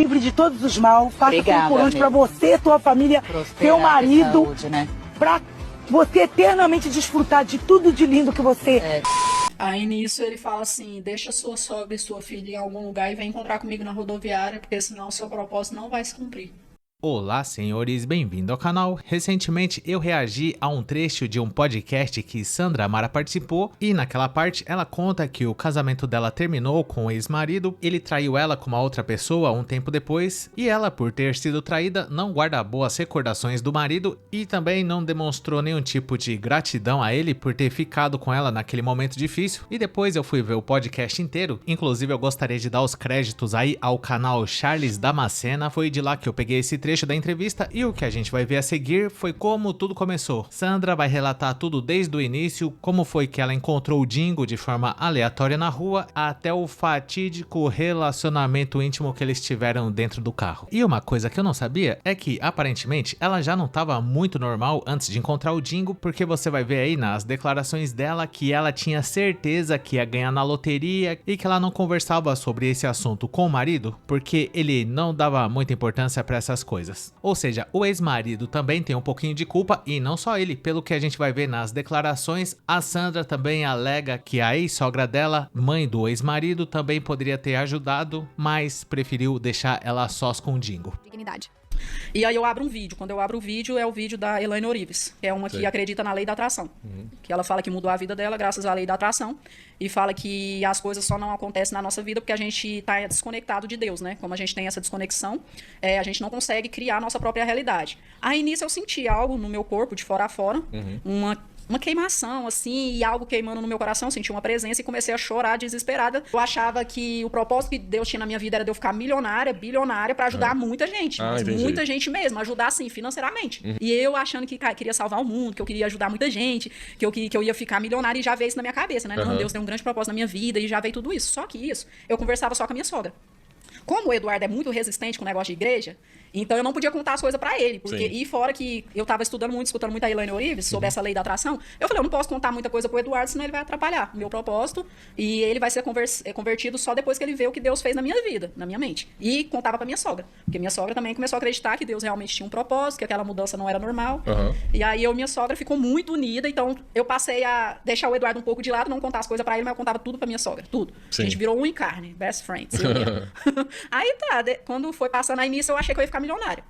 livre de todos os mal. Faça tudo por onde pra você, tua família, teu marido. Saúde, né? Pra você eternamente desfrutar de tudo de lindo que você... Aí nisso ele fala assim, deixa sua sogra e sua filha em algum lugar e vem encontrar comigo na rodoviária, porque senão o seu propósito não vai se cumprir. Olá, senhores, bem-vindo ao canal. Recentemente eu reagi a um trecho de um podcast que Sandra Amara participou e naquela parte ela conta que o casamento dela terminou com o ex-marido, ele traiu ela com uma outra pessoa um tempo depois e ela, por ter sido traída, não guarda boas recordações do marido e também não demonstrou nenhum tipo de gratidão a ele por ter ficado com ela naquele momento difícil. E depois eu fui ver o podcast inteiro, inclusive eu gostaria de dar os créditos aí ao canal Charles Damascena, foi de lá que eu peguei esse trecho da entrevista e o que a gente vai ver a seguir foi como tudo começou. Sandra vai relatar tudo desde o início, como foi que ela encontrou o Dingo de forma aleatória na rua, até o fatídico relacionamento íntimo que eles tiveram dentro do carro. E uma coisa que eu não sabia é que aparentemente ela já não estava muito normal antes de encontrar o Dingo, porque você vai ver aí nas declarações dela que ela tinha certeza que ia ganhar na loteria e que ela não conversava sobre esse assunto com o marido porque ele não dava muita importância para essas coisas. Ou seja, o ex-marido também tem um pouquinho de culpa e não só ele, pelo que a gente vai ver nas declarações, a Sandra também alega que a ex-sogra dela, mãe do ex-marido, também poderia ter ajudado, mas preferiu deixar ela sós com o Dingo. Dignidade. E aí eu abro um vídeo. Quando eu abro o vídeo, é o vídeo da Elaine Orives, que é uma que acredita na lei da atração. Que ela fala que mudou a vida dela graças à lei da atração. E fala que as coisas só não acontecem na nossa vida porque a gente está desconectado de Deus, né? Como a gente tem essa desconexão, a gente não consegue criar a nossa própria realidade. Aí nisso eu senti algo no meu corpo, de fora a fora, uma queimação, assim, e algo queimando no meu coração, senti uma presença e comecei a chorar desesperada. Eu achava que o propósito que Deus tinha na minha vida era de eu ficar milionária, bilionária, pra ajudar muita gente. Mas muita gente mesmo, ajudar, assim, financeiramente. E eu achando que queria salvar o mundo, que eu queria ajudar muita gente, que eu ia ficar milionária e já veio isso na minha cabeça, né? Não, Deus tem um grande propósito na minha vida e já veio tudo isso. Só que isso, eu conversava só com a minha sogra. Como o Eduardo é muito resistente com o negócio de igreja, então eu não podia contar as coisas pra ele. Porque, e fora que eu tava estudando muito, escutando muito a Elaine Orives sobre essa lei da atração, eu falei, eu não posso contar muita coisa pro Eduardo, senão ele vai atrapalhar o meu propósito e ele vai ser convertido só depois que ele vê o que Deus fez na minha vida, na minha mente. E contava pra minha sogra, porque minha sogra também começou a acreditar que Deus realmente tinha um propósito, que aquela mudança não era normal. E aí minha sogra ficou muito unida, então eu passei a deixar o Eduardo um pouco de lado, não contar as coisas pra ele, mas eu contava tudo pra minha sogra, tudo. A gente virou um em carne, best friends. Aí tá, quando foi passando aí nisso, eu achei que eu ia ficar milionária.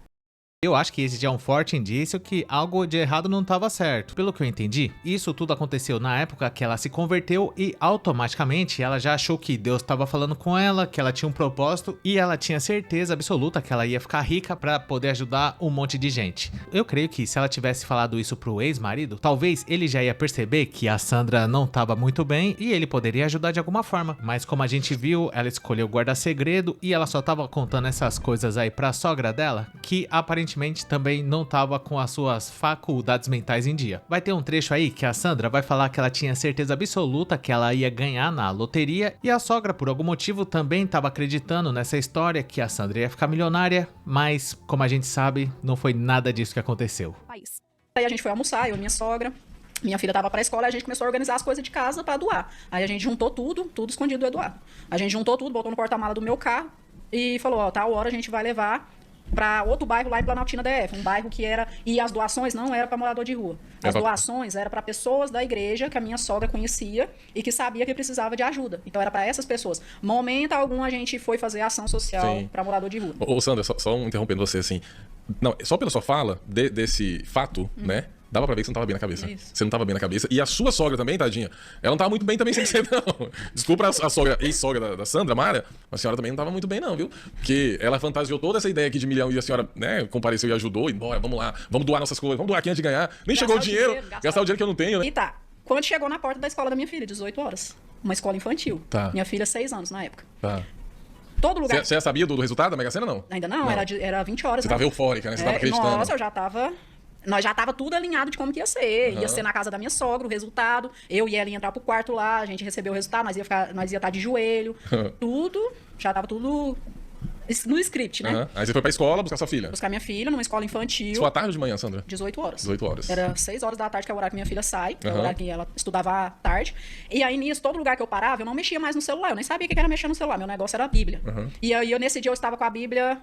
Eu acho que esse já é um forte indício que algo de errado não estava certo. Pelo que eu entendi, isso tudo aconteceu na época que ela se converteu e automaticamente ela já achou que Deus estava falando com ela, que ela tinha um propósito e ela tinha certeza absoluta que ela ia ficar rica para poder ajudar um monte de gente. Eu creio que se ela tivesse falado isso pro ex-marido, talvez ele já ia perceber que a Sandra não estava muito bem e ele poderia ajudar de alguma forma. Mas como a gente viu, ela escolheu guardar segredo e ela só estava contando essas coisas aí pra sogra dela, que aparentemente também não estava com as suas faculdades mentais em dia. Vai ter um trecho aí que a Sandra vai falar que ela tinha certeza absoluta que ela ia ganhar na loteria e a sogra, por algum motivo, também estava acreditando nessa história que a Sandra ia ficar milionária, mas, como a gente sabe, não foi nada disso que aconteceu. Aí a gente foi almoçar, eu e minha sogra. Minha filha tava pra escola, a gente começou a organizar as coisas de casa pra doar. Aí a gente juntou tudo escondido do Eduardo. A gente juntou tudo, botou no porta-mala do meu carro e falou, ó, tal hora a gente vai levar para outro bairro lá em Planaltina DF, um bairro que era... E as doações não eram para morador de rua. As doações eram para pessoas da igreja que a minha sogra conhecia e que sabia que precisava de ajuda. Então era para essas pessoas. Momento algum a gente foi fazer ação social para morador de rua. Ô Sandra, só interrompendo você assim. Não, só pela sua fala desse fato, né? Dava pra ver que você não tava bem na cabeça. Você não tava bem na cabeça. E a sua sogra também, tadinha, ela não tava muito bem também, 100% não. Desculpa a sogra, ex-sogra da Sandra, Mara, mas a senhora também não tava muito bem não, viu? Porque ela fantasiou toda essa ideia aqui de milhão e a senhora, né, compareceu e ajudou. E bora, vamos lá, vamos doar nossas coisas, vamos doar aqui antes de ganhar. Nem chegou o dinheiro, gastar o dinheiro que eu não tenho, né? E tá, quando chegou na porta da escola da minha filha, 18 horas. Uma escola infantil. Minha filha, 6 anos na época. Todo lugar... Você já sabia do resultado da Mega Sena, não? Ainda não. Era 20 horas. Você tava eufórica, né? Você tava acreditando. Nossa, eu já tava... Nós já tava tudo alinhado de como que ia ser. Ia ser na casa da minha sogra, o resultado. Eu e ela ia entrar pro quarto lá, a gente recebeu o resultado, nós ia estar de joelho. Tudo, já tava tudo No script, né? Aí você foi pra escola buscar sua filha. Buscar minha filha numa escola infantil. Isso foi à tarde ou de manhã, Sandra? 18 horas. 18 horas. Era 6 horas da tarde, que é o horário que minha filha sai, que é o horário que ela estudava à tarde. E aí, nisso, todo lugar que eu parava, eu não mexia mais no celular. Eu nem sabia o que era mexer no celular. Meu negócio era a Bíblia. E aí, nesse dia, eu estava com a Bíblia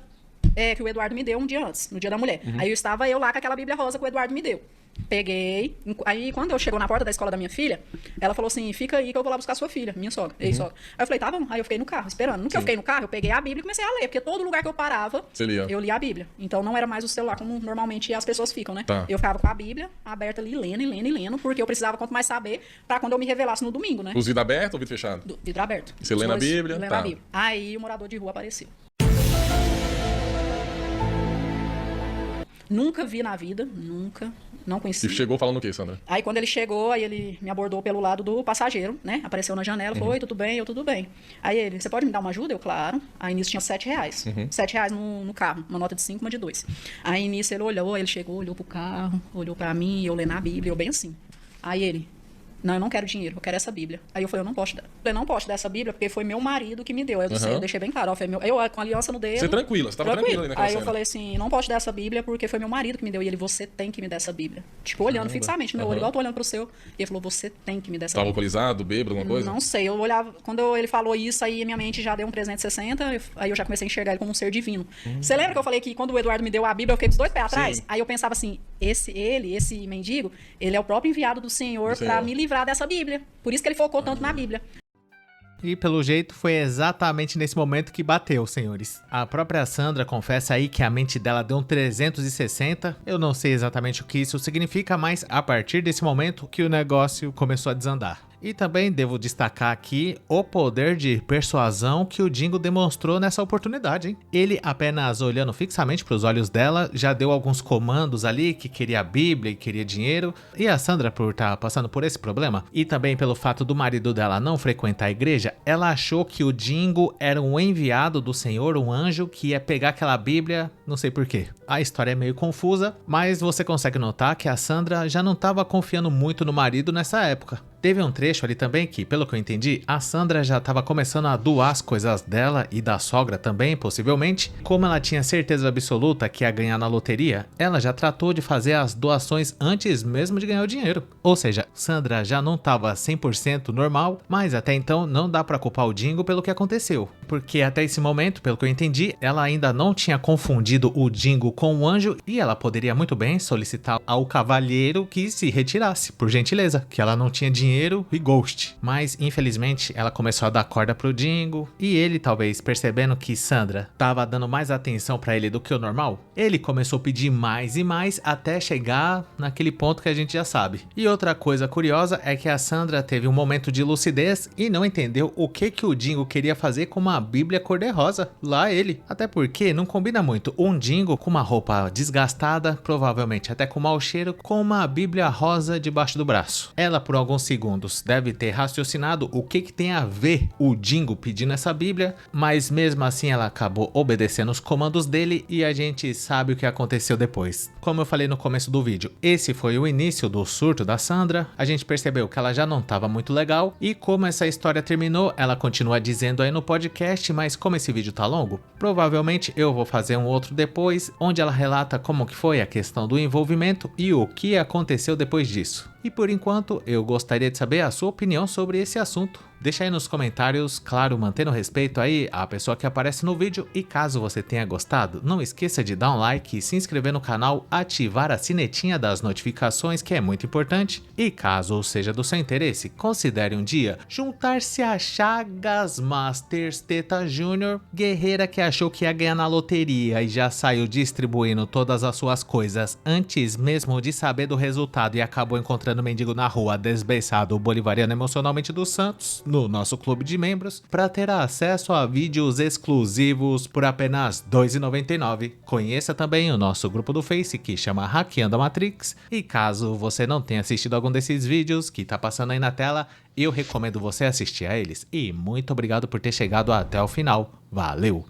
que o Eduardo me deu um dia antes, no Dia da Mulher. Aí estava eu lá com aquela Bíblia rosa que o Eduardo me deu. Peguei. Aí, quando eu chegou na porta da escola da minha filha, ela falou assim: fica aí que eu vou lá buscar sua filha, minha sogra, ex-sogra. Aí eu falei: tá bom. Aí eu fiquei no carro, esperando. No que eu fiquei no carro, eu peguei a Bíblia e comecei a ler, porque todo lugar que eu parava, eu lia a Bíblia. Então não era mais o celular como normalmente as pessoas ficam, né? Eu ficava com a Bíblia aberta ali, lendo, porque eu precisava quanto mais saber pra quando eu me revelasse no domingo, né? Os vidro aberto ou vidro fechado? Vidro aberto. Você lendo a Bíblia? Lendo a Bíblia. Aí o morador de rua apareceu. Nunca vi na vida, nunca, não conheci. E chegou falando o quê, Sandra? Aí quando ele chegou, aí ele me abordou pelo lado do passageiro, né? Apareceu na janela, falou: oi, tudo bem? Eu, tudo bem. Aí ele: você pode me dar uma ajuda? Eu, claro. Aí nisso tinha R$7. R$7 no carro, uma nota de 5, uma de 2. Aí nisso ele olhou, ele chegou, olhou pro carro, olhou pra mim, eu lendo a Bíblia, eu bem assim. Aí ele: não, eu não quero dinheiro, eu quero essa Bíblia. Aí eu falei: eu não posso dar. Eu não posso dar essa Bíblia porque foi meu marido que me deu. Aí eu deixei bem claro, ó, foi meu, eu com a aliança no dedo. Você tranquila, você tava tranquila ali naquela Aí cena. eu falei assim: não posso dar essa Bíblia porque foi meu marido que me deu. E ele: você tem que me dar essa Bíblia. Tipo, olhando fixamente no meu olho, igual eu tô olhando pro seu. E ele falou: você tem que me dar essa Tava Bíblia. alcoolizado, bêbado, alguma coisa? Não sei, eu olhava, quando ele falou isso, aí minha mente já deu um 360, aí eu já comecei a enxergar ele como um ser divino. Você lembra que eu falei que quando o Eduardo me deu a Bíblia, eu fiquei com os 2 pés atrás? Sim. Aí eu pensava assim: esse mendigo, ele é o próprio enviado do Senhor pra me livrar dessa Bíblia. Por isso que ele focou tanto na Bíblia. E pelo jeito foi exatamente nesse momento que bateu, senhores. A própria Sandra confessa aí que a mente dela deu um 360. Eu não sei exatamente o que isso significa, mas a partir desse momento que o negócio começou a desandar. E também devo destacar aqui o poder de persuasão que o Dingo demonstrou nessa oportunidade, hein? Ele, apenas olhando fixamente para os olhos dela, já deu alguns comandos ali que queria a Bíblia e queria dinheiro. E a Sandra, por estar passando por esse problema, e também pelo fato do marido dela não frequentar a igreja, ela achou que o Dingo era um enviado do Senhor, um anjo que ia pegar aquela Bíblia, não sei porquê. A história é meio confusa, mas você consegue notar que a Sandra já não estava confiando muito no marido nessa época. Teve um trecho ali também que, pelo que eu entendi, a Sandra já estava começando a doar as coisas dela e da sogra também, possivelmente. Como ela tinha certeza absoluta que ia ganhar na loteria, ela já tratou de fazer as doações antes mesmo de ganhar o dinheiro. Ou seja, Sandra já não estava 100% normal, mas até então não dá para culpar o Dingo pelo que aconteceu. Porque até esse momento, pelo que eu entendi, ela ainda não tinha confundido o Dingo com o anjo e ela poderia muito bem solicitar ao cavalheiro que se retirasse, por gentileza, que ela não tinha dinheiro e ghost. Mas infelizmente ela começou a dar corda pro Dingo e ele, talvez percebendo que Sandra tava dando mais atenção pra ele do que o normal, ele começou a pedir mais e mais até chegar naquele ponto que a gente já sabe. E outra coisa curiosa é que a Sandra teve um momento de lucidez e não entendeu o que o Dingo queria fazer com uma Bíblia cor-de-rosa. Lá ele. Até porque não combina muito um Dingo com uma roupa desgastada, provavelmente até com mau cheiro, com uma Bíblia rosa debaixo do braço. Ela, por alguns segundos, deve ter raciocinado o que tem a ver o Dingo pedindo essa Bíblia, mas mesmo assim ela acabou obedecendo os comandos dele e a gente sabe o que aconteceu depois. Como eu falei no começo do vídeo, esse foi o início do surto da Sandra. A gente percebeu que ela já não estava muito legal e como essa história terminou, ela continua dizendo aí no podcast, mas como esse vídeo tá longo, provavelmente eu vou fazer um outro depois, onde ela relata como que foi a questão do envolvimento e o que aconteceu depois disso. E por enquanto, eu gostaria de saber a sua opinião sobre esse assunto. Deixa aí nos comentários, claro, mantendo respeito aí à pessoa que aparece no vídeo. E caso você tenha gostado, não esqueça de dar um like, se inscrever no canal, ativar a sinetinha das notificações, que é muito importante. E caso seja do seu interesse, considere um dia juntar-se a Chagas Masters Teta Júnior, guerreira que achou que ia ganhar na loteria e já saiu distribuindo todas as suas coisas antes mesmo de saber do resultado e acabou encontrando mendigo na rua desbeiçado bolivariano emocionalmente dos Santos, no nosso clube de membros, para ter acesso a vídeos exclusivos por apenas R$ 2,99. Conheça também o nosso grupo do Face que chama Hackeando a Matrix, e caso você não tenha assistido algum desses vídeos que tá passando aí na tela, eu recomendo você assistir a eles. E muito obrigado por ter chegado até o final. Valeu!